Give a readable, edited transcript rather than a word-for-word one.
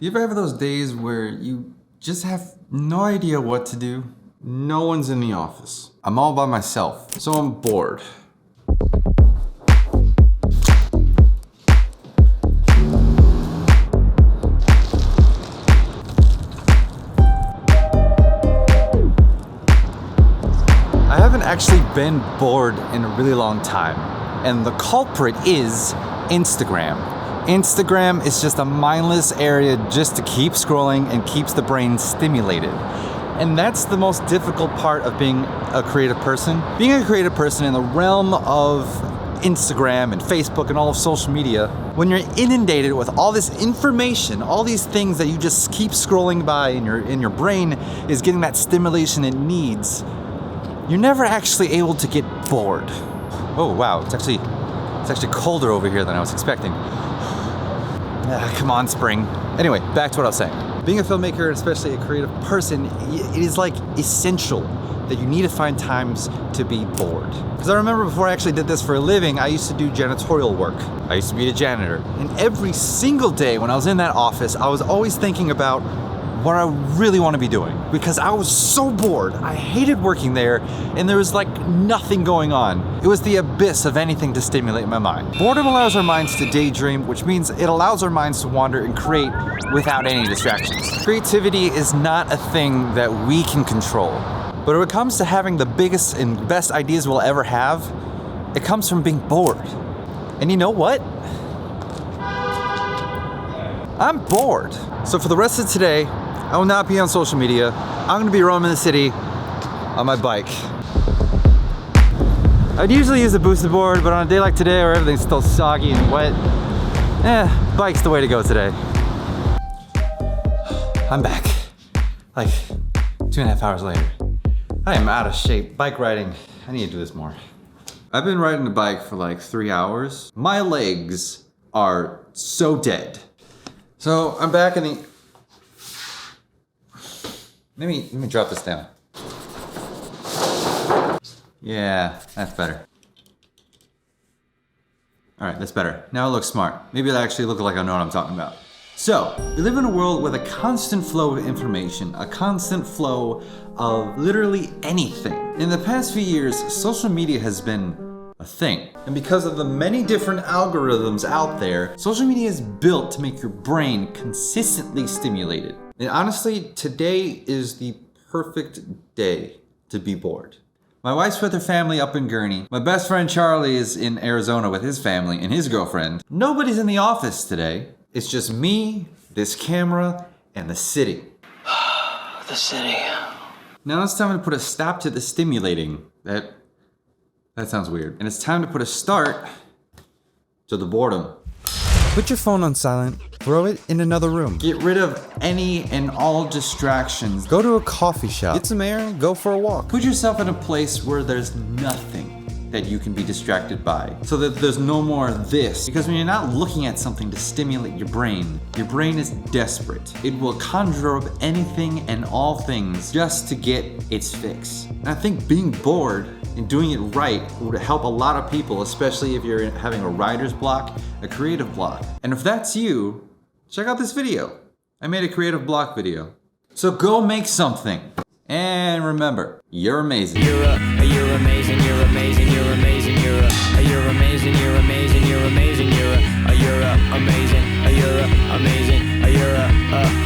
You ever have those days where you just have no idea what to do? No one's in the office. I'm all by myself, so I'm bored. I haven't actually been bored in a really long time, and the culprit is Instagram. Instagram is just a mindless area just to keep scrolling and keeps the brain stimulated. And that's the most difficult part of being a creative person. Being a creative person in the realm of Instagram and Facebook and all of social media, when you're inundated with all this information, all these things that you just keep scrolling by and your brain is getting that stimulation it needs, you're never actually able to get bored. Oh wow, it's actually colder over here than I was expecting. Come on, spring. Anyway, back to what I was saying. Being a filmmaker, especially a creative person, it is like essential that you need to find times to be bored. Because I remember before I actually did this for a living, I used to do janitorial work. I used to be a janitor. And every single day when I was in that office, I was always thinking about what I really want to be doing. Because I was so bored. I hated working there, and there was like nothing going on. It was the abyss of anything to stimulate my mind. Boredom allows our minds to daydream, which means it allows our minds to wander and create without any distractions. Creativity is not a thing that we can control. But when it comes to having the biggest and best ideas we'll ever have, it comes from being bored. And you know what? I'm bored. So for the rest of today, I will not be on social media. I'm gonna be roaming the city on my bike. I'd usually use a boosted board, but on a day like today where everything's still soggy and wet, bike's the way to go today. I'm back, like 2.5 hours later. I am out of shape. Bike riding, I need to do this more. I've been riding the bike for like 3 hours. My legs are so dead. So I'm back in the, let me drop this down. Yeah, that's better. All right, that's better. Now it looks smart. Maybe it'll actually look like I know what I'm talking about. So, we live in a world with a constant flow of information, a constant flow of literally anything. In the past few years, social media has been a thing. And because of the many different algorithms out there, social media is built to make your brain consistently stimulated. And honestly, today is the perfect day to be bored. My wife's with her family up in Gurney. My best friend Charlie is in Arizona with his family and his girlfriend. Nobody's in the office today. It's just me, this camera, and the city. The city. Now it's time to put a stop to the stimulating. That sounds weird. And it's time to put a start to the boredom. Put your phone on silent, throw it in another room. Get rid of any and all distractions. Go to a coffee shop, get some air, go for a walk. Put yourself in a place where there's nothing that you can be distracted by, so that there's no more this. Because when you're not looking at something to stimulate your brain is desperate. It will conjure up anything and all things just to get its fix. And I think being bored and doing it right would help a lot of people, especially if you're having a writer's block, a creative block. And if that's you, check out this video. I made a creative block video. So go make something. And remember, you're amazing. You're amazing, you're amazing, you're amazing, you're amazing, you're amazing, you're amazing, you're amazing, you're amazing, you're